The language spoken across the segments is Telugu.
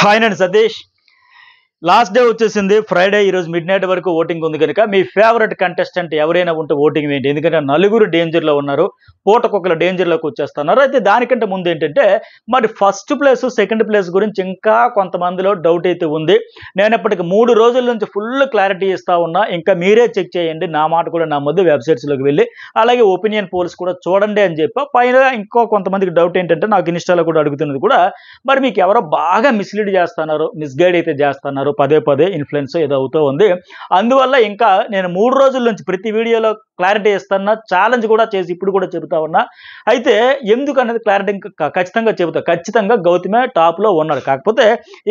హాయ్ అండి సతీష్. లాస్ట్ డే వచ్చేసింది ఫ్రైడే. ఈరోజు మిడ్ నైట్ వరకు ఓటింగ్ ఉంది కనుక మీ ఫేవరెట్ కంటెస్టెంట్ ఎవరైనా ఉంటే ఓటింగ్ వేయండి. ఎందుకంటే నలుగురు డేంజర్లో ఉన్నారు, పూటకొకరు డేంజర్లోకి వచ్చేస్తున్నారు. అయితే దానికంటే ముందు ఏంటంటే మరి ఫస్ట్ ప్లేస్ సెకండ్ ప్లేస్ గురించి ఇంకా కొంతమందిలో డౌట్ అయితే ఉంది. నేను ఇప్పటికి 3 రోజుల నుంచి ఫుల్ క్లారిటీ ఇస్తా ఉన్నా. ఇంకా మీరే చెక్ చేయండి, నా మాట కూడా నమ్మొద్దు. వెబ్సైట్స్లోకి వెళ్ళి అలాగే ఒపీనియన్ పోల్స్ కూడా చూడండి అని చెప్పి పైన ఇంకో కొంతమందికి డౌట్ ఏంటంటే నాకు ఇన్స్టాలో కూడా అడుగుతున్నది కూడా మరి మీకు ఎవరో బాగా మిస్లీడ్ చేస్తున్నారు, మిస్గైడ్ అయితే చేస్తున్నారు, పదే పదే ఇన్ఫ్లుయెన్స్ ఏదో అవుతూ ఉంది. అందువల్ల ఇంకా నేను 3 రోజుల నుంచి ప్రతి వీడియోలో క్లారిటీ ఇస్తున్నా, ఛాలెంజ్ కూడా చేసి ఇప్పుడు కూడా చెబుతా ఉన్నా. అయితే ఎందుకు అనేది క్లారిటీ ఖచ్చితంగా చెబుతా. ఖచ్చితంగా గౌతమే టాప్లో ఉన్నాడు. కాకపోతే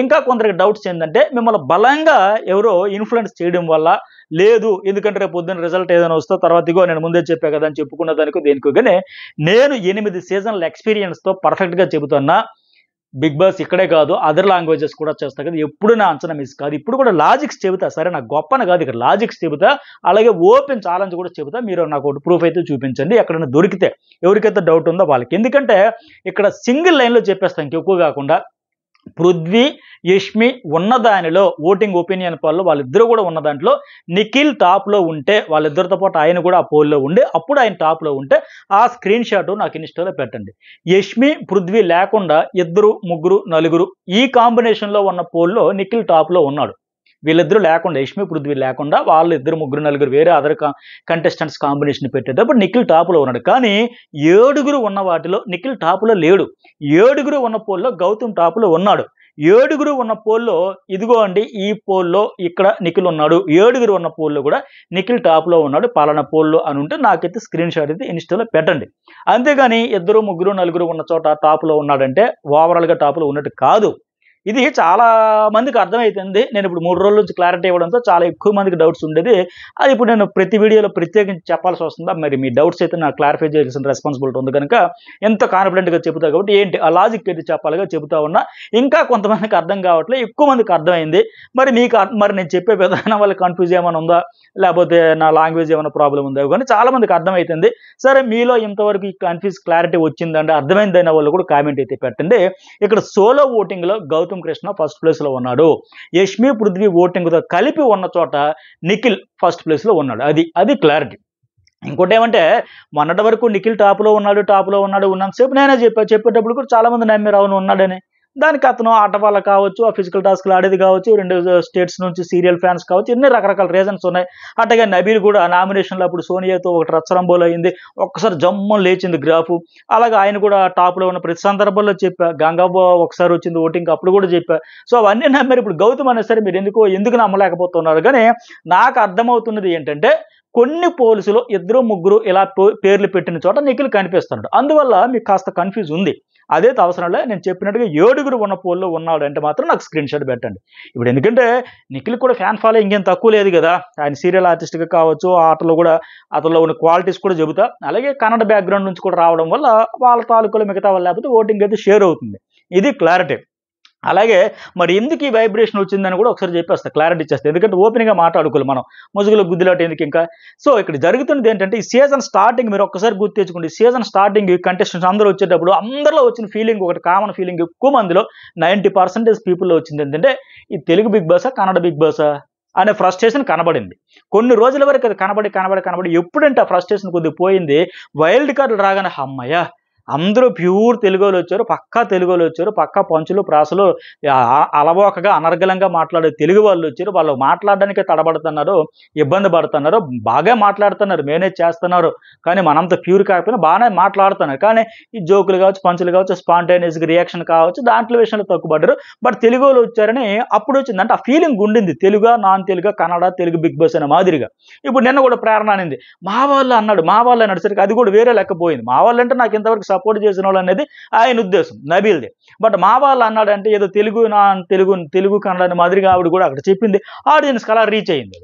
ఇంకా కొందరికి డౌట్స్ ఏంటంటే మిమ్మల్ని బలంగా ఎవరో ఇన్ఫ్లుయెన్స్ చేయడం వల్ల లేదు, ఎందుకంటే రేపు పొద్దున్న రిజల్ట్ ఏదైనా వస్తే తర్వాత ఇగో నేను ముందే చెప్పా కదా అని చెప్పుకున్న దానికి దేనికో కానీ నేను 8 సీజన్ల ఎక్స్పీరియన్స్తో పర్ఫెక్ట్గా చెబుతున్నా. బిగ్ బాస్ ఇక్కడే కాదు, అదర్ లాంగ్వేజెస్ కూడా చేస్తా కదా, ఎప్పుడు నా అంచనా మిస్ కాదు. ఇప్పుడు కూడా లాజిక్స్ చెబుతా, సరే నాకు గొప్పని కాదు, ఇక్కడ లాజిక్స్ చెబుతా. అలాగే ఓపెన్ ఛాలెంజ్ కూడా చెబుతా. మీరు నాకు ఒకటి ప్రూఫ్ అయితే చూపించండి ఎక్కడైనా దొరికితే, ఎవరికైతే డౌట్ ఉందో వాళ్ళకి. ఎందుకంటే ఇక్కడ సింగిల్ లైన్లో చెప్పేస్తాను ఇంకెక్కువ కాకుండా. పృథ్వీ, యష్మి ఉన్న దానిలో ఓటింగ్ ఒపీనియన్ పోల్లో వాళ్ళిద్దరూ కూడా ఉన్న దాంట్లో నిఖిల్ టాప్లో ఉంటే, వాళ్ళిద్దరితో పాటు ఆయన కూడా ఆ పోల్లో ఉండి అప్పుడు ఆయన టాప్లో ఉంటే ఆ స్క్రీన్ షాట్ నాకు ఇన్స్టాలో పెట్టండి. యష్మి, పృథ్వీ లేకుండా 2, 3, 4 ఈ కాంబినేషన్లో ఉన్న పోల్లో నిఖిల్ టాప్లో ఉన్నాడు. వీళ్ళిద్దరూ లేకుండా, యష్మి, పృథ్వీ లేకుండా వాళ్ళు 2, 3, 4 వేరే అదర్ కంటెస్టెంట్స్ కాంబినేషన్ పెట్టేటప్పుడు నిఖిల్ టాప్లో ఉన్నాడు. కానీ 7 ఉన్న వాటిలో నిఖిల్ టాప్లో లేడు. 7 ఉన్న పోల్లో గౌతమ్ టాప్లో ఉన్నాడు. 7 ఉన్న పోల్లో ఇదిగో అండి ఈ పోల్లో ఇక్కడ నిఖిల్ ఉన్నాడు. 7 ఉన్న పోల్లో కూడా నిఖిల్ టాప్లో ఉన్నాడు పలానా పోల్లో అని ఉంటే నాకైతే స్క్రీన్ షాట్ అయితే ఇన్స్టాలో పెట్టండి. అంతేగాని 2, 3, 4 ఉన్న చోట టాప్లో ఉన్నాడంటే ఓవరాల్గా టాప్లో ఉన్నట్టు కాదు. ఇది చాలా మందికి అర్థమవుతుంది. నేను ఇప్పుడు 3 రోజుల నుంచి క్లారిటీ ఇవ్వడంతో చాలా ఎక్కువ మందికి డౌట్స్ ఉండేది. అది ఇప్పుడు నేను ప్రతి వీడియోలో ప్రత్యేకించి చెప్పాల్సి వస్తుందా? మరి మీ డౌట్స్ అయితే నాకు క్లారిఫై చేయాల్సిన రెస్పాన్సిబిలిటీ ఉంది కనుక ఎంతో కాన్ఫిడెంట్గా చెబుతా. కాబట్టి ఏంటి ఆ లాజిక్ అయితే చెప్పాలిగా చెబుతా ఉన్నా. ఇంకా కొంతమందికి అర్థం కావట్లేదు, ఎక్కువ మందికి అర్థమైంది. మరి మీకు మరి నేను చెప్పే విధానం వల్ల కన్ఫ్యూజ్ ఏమైనా ఉందా, లేకపోతే నా లాంగ్వేజ్ ఏమైనా ప్రాబ్లం ఉందా కానీ చాలా మందికి అర్థమవుతుంది. సరే మీలో ఇంతవరకు ఈ క్లారిటీ వచ్చిందంటే అర్థమైందైన వాళ్ళు కూడా కామెంట్ అయితే పెట్టండి. ఇక్కడ సోలో ఓటింగ్లో గౌతమ్ కృష్ణ ఫస్ట్ ప్లేస్లో ఉన్నాడు. యష్మి, పృథ్వీ ఓటింగ్తో కలిపి ఉన్న చోట నిఖిల్ ఫస్ట్ ప్లేస్లో ఉన్నాడు. అది క్లారిటీ. ఇంకోటి ఏమంటే మొన్నటి వరకు నిఖిల్ టాప్లో ఉన్నాడు ఉన్నంతసేపు నేనే చెప్పేటప్పుడు కూడా చాలా మంది నమ్మారు అవును ఉన్నాడని. దానికి అతను ఆట వల్ల కావచ్చు, ఆ ఫిజికల్ టాస్క్లు ఆడేది కావచ్చు, 2 స్టేట్స్ నుంచి సీరియల్ ఫ్యాన్స్ కావచ్చు, ఎన్ని రకరకాల రీజన్స్ ఉన్నాయి. అట్టగా నబీల్ కూడా నామినేషన్లో అప్పుడు సోనియాతో ఒకటి రచ్చరంబోలో అయింది, ఒక్కసారి జమ్మని లేచింది గ్రాఫ్. అలాగే ఆయన కూడా టాప్లో ఉన్న ప్రతి సందర్భంలో చెప్పా. గంగాబో ఒకసారి వచ్చింది ఓటింగ్, అప్పుడు కూడా చెప్పా. సో అవన్నీ నమ్మారు. ఇప్పుడు గౌతమ్ అనే సరే మీరు ఎందుకు నమ్మలేకపోతున్నారు. కానీ నాకు అర్థమవుతున్నది ఏంటంటే కొన్ని పోల్స్లో 2, 3 ఇలా పేర్లు పెట్టిన చోట నిఖిల్ కనిపిస్తున్నాడు. అందువల్ల మీకు కాస్త కన్ఫ్యూజ్ ఉంది. అదే అవసరంలో నేను చెప్పినట్టుగా 7 ఉన్న పోల్లో ఉన్నాడు అంటే మాత్రం నాకు స్క్రీన్ షాట్ పెట్టండి. ఇప్పుడు ఎందుకంటే నిఖిల్ కూడా ఫ్యాన్ ఫాలో ఇంకేం తక్కువ లేదు కదా. ఆయన సీరియల్ ఆర్టిస్ట్గా కావచ్చు, ఆటలో కూడా అతనిలో ఉన్న క్వాలిటీస్ కూడా చెబుతా. అలాగే కన్నడ బ్యాక్గ్రౌండ్ నుంచి కూడా రావడం వల్ల వాళ్ళ తాలూకులో మిగతా వాళ్ళు లేకపోతే ఓటింగ్ అయితే షేర్ అవుతుంది. ఇది క్లారిటీ. అలాగే మరి ఎందుకు ఈ వైబ్రేషన్ వచ్చిందని కూడా ఒకసారి చెప్పేస్తా, క్లారిటీ ఇచ్చేస్తా. ఎందుకంటే ఓపెన్గా మాట్లాడుకోవాలి మనం, ముసుగులో గుద్దిలాట ఎందుకు ఇంకా. సో ఇక్కడ జరుగుతున్నది ఏంటంటే ఈ సీజన్ స్టార్టింగ్ మీరు ఒక్కసారి గుర్తు తెచ్చుకోండి. సీజన్ స్టార్టింగ్ కంటెస్టెంట్స్ అందరూ వచ్చేటప్పుడు అందరిలో వచ్చిన ఫీలింగ్ ఒకటి కామన్ ఫీలింగ్ ఎక్కువ మందిలో 90% పీపుల్లో వచ్చింది ఏంటంటే ఈ తెలుగు బిగ్ బాసా, కన్నడ బిగ్ బాసా అనే ఫ్రస్ట్రేషన్ కనబడింది. కొన్ని రోజుల వరకు అది కనబడి ఎప్పుడంటే ఆ ఫ్రస్ట్రేషన్ కొద్దిగా పోయింది. వైల్డ్ కార్డులు రాగానే అమ్మయ్య అందరూ ప్యూర్ తెలుగు వాళ్ళు వచ్చారు, పక్కా తెలుగు వాళ్ళు వచ్చారు, పక్కా పంచులు ప్రాసలు అలవోకగా అనర్గళంగా మాట్లాడే తెలుగు వాళ్ళు వచ్చారు. వాళ్ళు మాట్లాడడానికే తడబడుతున్నారు, ఇబ్బంది పడుతున్నారు, బాగా మాట్లాడుతున్నారు, మేనేజ్ చేస్తున్నారు. కానీ మనంత ప్యూర్ కాకపోయినా బాగానే మాట్లాడుతున్నారు. కానీ ఈ జోకులు కావచ్చు, పంచులు కావచ్చు, స్పాంటేనియస్గా రియాక్షన్ కావచ్చు, దాంట్లో విషయంలో తక్కువపడ్డారు. బట్ తెలుగు వాళ్ళు వచ్చారని అప్పుడు వచ్చింది. అంటే ఆ ఫీలింగ్ ఉండింది, Telugu non Telugu, Kannada, Telugu Bigg Boss అనే మాదిరిగా. ఇప్పుడు నిన్న కూడా ప్రేరణ అనింది మా వాళ్ళు అన్నాడు సరికి అది కూడా వేరే లెక్కపోయింది. మా వాళ్ళు అంటే నాకు ఇంతవరకు సపోర్ట్ చేసిన వాళ్ళు అనేది ఆయన ఉద్దేశం, నబీల్ది. బట్ మా వాళ్ళు అన్నాడంటే ఏదో తెలుగు కన్నడ మాదిరిగా ఆవిడ కూడా అక్కడ చెప్పింది, ఆడియన్స్కి అలా రీచ్ అయ్యింది.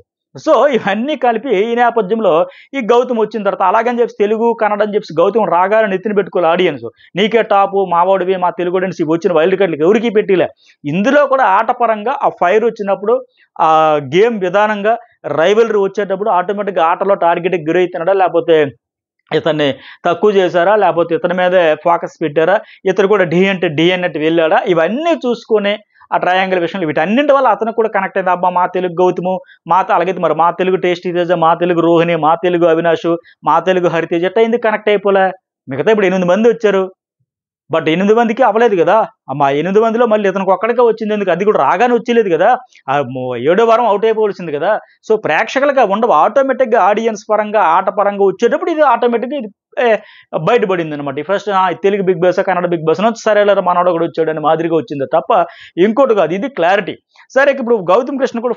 సో ఇవన్నీ కలిపి ఈ నేపథ్యంలో ఈ గౌతమ్ వచ్చిన తర్వాత అలాగని చెప్పి తెలుగు కన్నడ అని చెప్పి గౌతమ్ రాగాలని ఎత్తిన పెట్టుకోవాలి ఆడియన్స్. నీకే టాపు, మావాడివి, మా తెలుగు ఆడియన్స్ వచ్చిన వైల్డ్ కార్డులకి ఎవరికి పెట్టిలే. ఇందులో కూడా ఆటపరంగా ఆ ఫైర్ వచ్చినప్పుడు, ఆ గేమ్ విధానంగా రైవలరీ వచ్చేటప్పుడు ఆటోమేటిక్గా ఆటలో టార్గెట్కి గురవుతున్నాడా, లేకపోతే ఇతన్ని తక్కువ చేశారా, లేకపోతే ఇతని మీదే ఫోకస్ పెట్టారా, ఇతను కూడా డి అంటే డి అన్నట్టు వెళ్ళాడా, ఇవన్నీ చూసుకొని ఆ ట్రయాంగిల్ విషయంలో వీటన్నింటి వల్ల అతను కూడా కనెక్ట్ అయింది. అబ్బా మా తెలుగు గౌతము, అలాగే మరి మా తెలుగు టేస్టీ తేజ, మా తెలుగు రోహిణి, మా తెలుగు అవినాష్, మా తెలుగు హరితేజ ఎట్లా ఎందుకు కనెక్ట్ అయిపోలే? మిగతా ఇప్పుడు 8 మంది వచ్చారు, బట్ 8 మందికి అవ్వలేదు కదా. మా 8 మందిలో మళ్ళీ ఇతనికి ఒక్కడికే వచ్చింది ఎందుకు? అది కూడా రాగానే వచ్చేలేదు కదా, ఏడో వారం అవుట్ అయిపోవలసింది కదా. సో ప్రేక్షకులుగా ఉండవు, ఆటోమేటిక్గా ఆడియన్స్ పరంగా ఆట పరంగా వచ్చేటప్పుడు ఇది ఆటోమేటిక్గా ఇది బయటపడింది అనమాట. First Telugu Bigg Boss Kannada Bigg Boss నుంచి సరే మనోడు కూడా వచ్చాడు అని మాదిరిగా వచ్చింది తప్ప ఇంకోటి కాదు. ఇది క్లారిటీ. సరే ఇప్పుడు గౌతమ్ కృష్ణ కూడా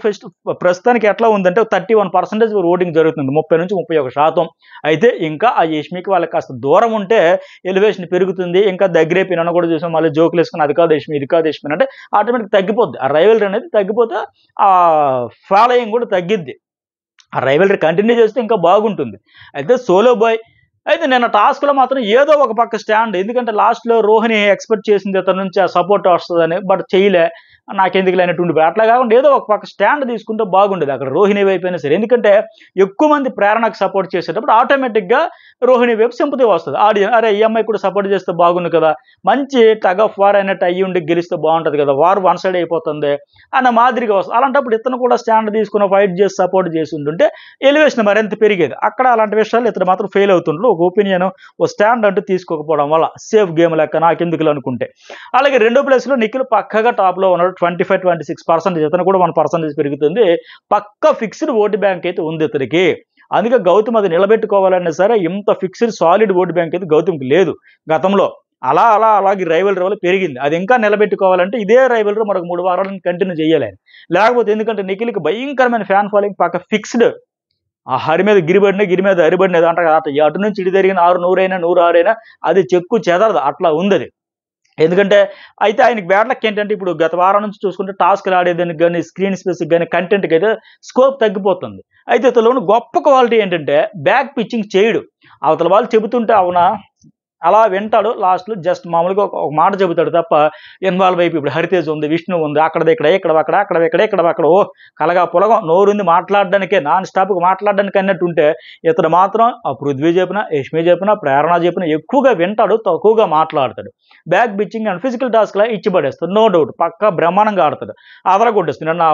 ప్రస్తుతానికి ఎట్లా ఉందంటే 31% ఓటింగ్ జరుగుతుంది, 30-31%. అయితే ఇంకా ఆ యష్మికి వాళ్ళకి కాస్త దూరం ఉంటే ఎలివేషన్ పెరుగుతుంది, ఇంకా దగ్గరైపోయి నన్ను కూడా చూసాం మళ్ళీ జోకులు వేసుకుని అది కాదు యష్మి ఇది కాదు యష్మి అంటే ఆటోమేటిక్ తగ్గిపోద్ది. ఆ రైవలరీ అనేది తగ్గిపోతే ఆ ఫాలోయింగ్ కూడా తగ్గిద్ది. ఆ రైవలరీ కంటిన్యూ చేస్తే ఇంకా బాగుంటుంది. అయితే సోలో బాయ్ అయితే నిన్న టాస్క్లో మాత్రం ఏదో ఒక పక్క స్టాండ్, ఎందుకంటే లాస్ట్లో రోహిణి ఎక్స్పెక్ట్ చేసింది అతని నుంచి ఆ సపోర్ట్ వస్తుందని, బట్ చేయలే, నాకెందుకు లేనటువంటి అట్లా కాకుండా ఏదో ఒక పక్క స్టాండ్ తీసుకుంటే బాగుండేది అక్కడ రోహిణి వైపు అయినా సరే. ఎందుకంటే ఎక్కువ మంది ప్రేరణకు సపోర్ట్ చేసేటప్పుడు ఆటోమేటిక్గా రోహిణి వైపు సింపతి వస్తుంది. ఆడియన్స్ అరే ఈ అమ్మాయి కూడా సపోర్ట్ చేస్తే బాగుంది కదా, మంచి టగ్ ఆఫ్ వార్ అయినట్టు అయ్యి ఉండి గెలిస్తే బాగుంటుంది కదా, వార్ వన్ సైడ్ అయిపోతుంది అన్న మాదిరిగా వస్తుంది. అలాంటప్పుడు ఇతను కూడా స్టాండ్ తీసుకుని ఫైట్ చేసి సపోర్ట్ చేసి ఉంటుంటే ఎలివేషన్ మరింత పెరిగేది. అక్కడ అలాంటి విషయాలు ఇతను మాత్రం ఫెయిల్ అవుతుండ్రు. ఒక ఒపీనియన్ ఓ స్టాండ్ అంటూ తీసుకోకపోవడం వల్ల సేఫ్ గేమ్ లెక్క నాకెందుకు అనుకుంటే. అలాగే రెండో ప్లేస్లో నిఖిల్ పక్కగా టాప్లో ఉన్నాడు, 25-26%. ఇతను కూడా 1% పెరుగుతుంది. పక్క ఫిక్స్డ్ ఓటు బ్యాంక్ అయితే ఉంది ఇతనికి. అందుకే గౌతమ్ అది నిలబెట్టుకోవాలన్నా సరే ఇంత ఫిక్స్డ్ సాలిడ్ ఓటు బ్యాంక్ అయితే గౌతమ్కి లేదు గతంలో. అలాగే రైవలరీ వల్ల పెరిగింది. అది ఇంకా నిలబెట్టుకోవాలంటే ఇదే రైవలరీ మరొక 3 వారాలను కంటిన్యూ చేయాలి. లేకపోతే ఎందుకంటే నిఖిల్కి భయంకరమైన ఫ్యాన్ ఫాలోయింగ్ పక్క ఫిక్స్డ్. ఆ హరి మీద గిరిబడిన గిరి మీద హరిబడినది అంటారు కదా, అటు నుంచి ఇటు జరిగిన 100 అయినా 106 అయినా అది చెక్కు చెదరదు, అట్లా ఉంది అది. ఎందుకంటే అయితే ఆయనకి బ్యాడ్ లక్ ఏంటంటే ఇప్పుడు గత వారం నుంచి చూసుకుంటే టాస్క్లు ఆడేదానికి కానీ స్క్రీన్ స్పేస్కి కానీ కంటెంట్కి అయితే స్కోప్ తగ్గిపోతుంది. అయితే ఇతను గొప్ప క్వాలిటీ ఏంటంటే బ్యాక్ పిచ్చింగ్ చేయడు. అవతల వాళ్ళు చెబుతుంటే అవునా అలా వింటాడు, లాస్ట్లో జస్ట్ మామూలుగా ఒక మాట చెబుతాడు తప్ప ఇన్వాల్వ్ అయిపోయి ఇప్పుడు హరితేజ్ ఉంది, విష్ణు ఉంది, ఇక్కడ అక్కడ ఓ కలగా పొలగం నోరుంది మాట్లాడడానికే నాన్ స్టాప్గా మాట్లాడడానికి అన్నట్టు ఉంటే ఇతను మాత్రం ఆ పృథ్వీ చెప్పినా యష్మి చెప్పినా ప్రేరణ చెప్పినా ఎక్కువగా వింటాడు, తక్కువగా మాట్లాడతాడు. బ్యాక్ బిచ్చింగ్ అండ్ ఫిజికల్ టాస్క్లా ఇచ్చి పడేస్తాడు, నో డౌట్ పక్కా బ్రహ్మాండంగా ఆడతాడు, కొట్టేస్తాడు. నా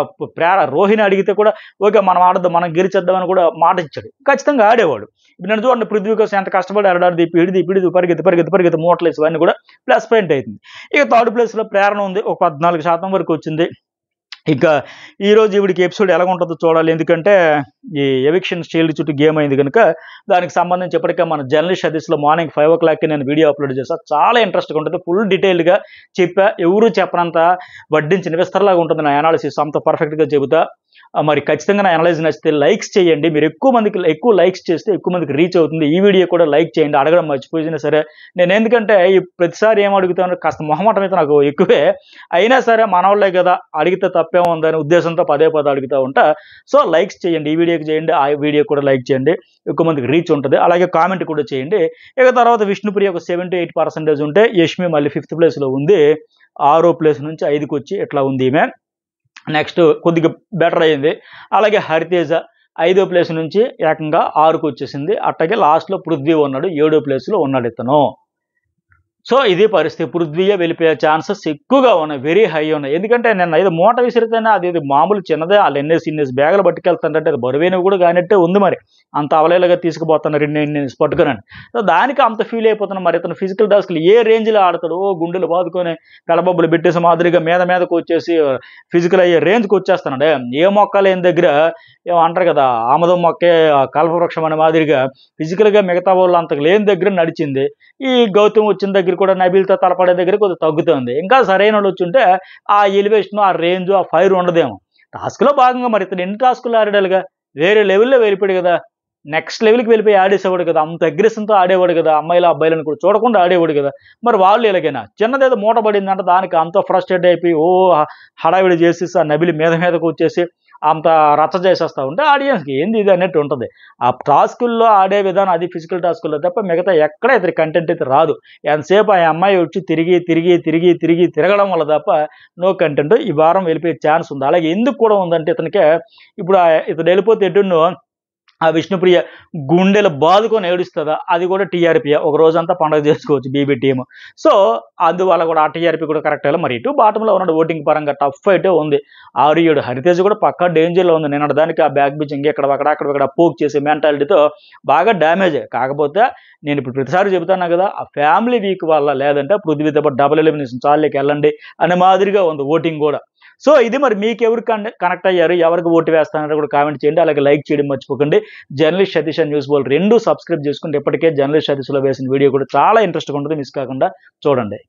రోహిణి అడిగితే కూడా ఓకే మనం ఆడద్దాం మనం గెలిచేద్దామని కూడా మాట ఇచ్చాడు, ఖచ్చితంగా ఆడేవాడు. ఇప్పుడు నేను చూడండి పృథ్వీ కోసం ఎంత కష్టపడి ఆడాడు, దిప్పిడి పరిగెత్తి మూటలేసి ఇవన్నీ కూడా ప్లస్ పాయింట్ అవుతుంది. ఇక థర్డ్ ప్లేస్లో ప్రేరణ ఉంది, ఒక 14% వరకు వచ్చింది. ఇక ఈరోజు ఈవిడికి ఎపిసోడ్ ఎలా ఉంటుందో చూడాలి, ఎందుకంటే ఈ ఎవిక్షన్ షీల్డ్ చుట్టూ గేమ్ అయింది కనుక దానికి సంబంధించి ఇప్పటికే మన జర్నలిస్ట్ సదస్సులో మార్నింగ్ 5 o'clockకి నేను వీడియో అప్లోడ్ చేస్తాను. చాలా ఇంట్రెస్ట్గా ఉంటుంది, ఫుల్ డీటెయిల్డ్గా చెప్పా, ఎవరు చెప్పనంత వడ్డించిన విస్తరలాగా ఉంటుంది నా అనాలిసిస్, అంత పర్ఫెక్ట్గా చెబుతా. మరి ఖచ్చితంగా నా అనలైజ్ నచ్చితే లైక్స్ చేయండి, మీరు ఎక్కువ లైక్స్ చేస్తే ఎక్కువ మందికి రీచ్ అవుతుంది. ఈ వీడియో కూడా లైక్ చేయండి, అడగడం మర్చిపోయినా సరే. నేను ఎందుకంటే ఈ ప్రతిసారి ఏం అడుగుతాను కాస్త మొహమాటం అయితే నాకు ఎక్కువే, అయినా సరే మనవాళ్ళే కదా అడిగితే తప్పేమో ఉందని ఉద్దేశంతో పదే అడుగుతూ ఉంటా. సో లైక్స్ చేయండి, ఈ వీడియోకి చేయండి, ఆ వీడియో కూడా లైక్ చేయండి, ఎక్కువ మందికి రీచ్ ఉంటుంది. అలాగే కామెంట్ కూడా చేయండి. ఇక తర్వాత విష్ణుప్రియ ఒక 7-8% ఉంటే యష్మి మళ్ళీ 5th ప్లేస్లో ఉంది, 6వ ప్లేస్ నుంచి 5కి వచ్చి ఇట్లా ఉంది ఈమె. నెక్స్ట్ కొద్దిగా బెటర్ అయ్యింది. అలాగే హరితేజ 5వ ప్లేస్ నుంచి ఏకంగా 6కు వచ్చేసింది. అట్లాగే లాస్ట్లో పృథ్వీ ఉన్నాడు, 7వ ప్లేస్లో ఉన్నాడు ఇతను. సో ఇది పరిస్థితి, పృథ్వీయే వెళ్ళిపోయే ఛాన్సెస్ ఎక్కువగా ఉన్నాయి, వెరీ హై ఉన్నాయి. ఎందుకంటే నేను ఏదో మూట విసిరితేనే అది మామూలు చిన్నదే, వాళ్ళు ఎన్నేసి బ్యాగులు పట్టుకెళ్తానంటే అది బరువైనవి కూడా కానట్టే ఉంది, మరి అంత అవలేలుగా తీసుకుపోతున్నారు ఇన్ని పట్టుకురండి. సో దానికి అంత ఫీల్ అయిపోతున్నాను. మరి ఇతను ఫిజికల్ టాస్క్లు ఏ రేంజ్లో ఆడతాడు, గుండెలు బాదుకొని పెడబొబ్బులు పెట్టేసి మాదిరిగా మీదకు వచ్చేసి ఫిజికల్ అయ్యే రేంజ్కి వచ్చేస్తానండి. ఏ మొక్క లేని దగ్గర ఏమంటారు కదా ఆమదం మొక్కే కల్పవృక్షం అనే మాదిరిగా ఫిజికల్గా మిగతా వాళ్ళు అంతకు లేని దగ్గర నడిచింది. ఈ గౌతమ్ వచ్చిన దగ్గర కూడా నబీల్తో తలపడే దగ్గర కొద్దిగా తగ్గుతుంది. ఇంకా సరైన వాళ్ళు వచ్చుంటే ఆ ఎలివేషన్ ఆ రేంజ్ ఆ ఫైర్ ఉండదేమో. టాస్క్లో భాగంగా మరి ఇతను ఎన్ని టాస్కులు ఆడాడుగా, వేరే లెవెల్లో వెళ్ళిపోయాడు కదా, నెక్స్ట్ లెవెల్కి వెళ్ళిపోయి ఆడేసేవాడు కదా, అంత అగ్రెషన్తో ఆడేవాడు కదా, అమ్మాయిలు అబ్బాయిలను కూడా చూడకుండా ఆడేవాడు కదా. మరి వాళ్ళు ఎలాగైనా చిన్నదేదో మూట పడిందంటే దానికి అంత ఫ్రస్ట్రేట్ అయిపోయి హడావిడి చేసేసి ఆ నబిలి మీదకు వచ్చేసి అంత రచ్చ చేసేస్తూ ఉంటే ఆడియన్స్కి ఏంది ఇది అన్నట్టు ఉంటుంది. ఆ టాస్కుల్లో ఆడే విధానం అది ఫిజికల్ టాస్కుల్లో తప్ప మిగతా ఎక్కడ ఇతని కంటెంట్ అయితే రాదు. ఎంతసేపు ఆ అమ్మాయి వచ్చి తిరగడం వల్ల తప్ప నో కంటెంట్. ఈ వారం వెళ్ళిపోయే ఛాన్స్ ఉంది. అలాగే ఎందుకు కూడా ఉందంటే ఇతనికే ఇప్పుడు ఇతను వెళ్ళిపోతే ఎటున్నో ఆ విష్ణుప్రియ గుండెలు బాదుకొని ఏడుస్తుందా, అది కూడా టీఆర్పీ ఒక రోజంతా పండుగ చేసుకోవచ్చు బీబీ టీమ్. సో అందువల్ల కూడా ఆ టీఆర్పీ కూడా కరెక్ట్ అయ్యాలి. మరి ఇటు బాటంలో ఉన్నాడు ఓటింగ్ పరంగా టఫ్ ఫైటే ఉంది. 6-7 హరితేజ్ కూడా పక్కా డేంజర్లో ఉంది. నిన్న దానికి ఆ బ్యాక్ బిచ్ ఇంకెక్కడ అక్కడ పోక్ చేసే మెంటాలిటీతో బాగా డ్యామేజ్. కాకపోతే నేను ఇప్పుడు ప్రతిసారి చెబుతాను కదా, ఆ ఫ్యామిలీ వీక్ వల్ల లేదంటే పృథ్వీతో పాటు డబుల్ ఎలిమినేషన్ చాలుకి వెళ్ళండి అనే మాదిరిగా ఉంది ఓటింగ్ కూడా. సో ఇది మరి మీకు ఎవరు కనెక్ట్ అయ్యారు, ఎవరికి ఓటు వేస్తారో కూడా కామెంట్ చేయండి. అలాగే లైక్ చేయడం మర్చిపోకండి. Journalist Satish and news Bol 2 subscribe చేసుకుంటే ఇప్పటికే జర్నలిస్ట్ సతీష్లో వేసిన వీడియో కూడా చాలా ఇంట్రెస్ట్గా ఉంటుంది, మిస్ కాకుండా చూడండి.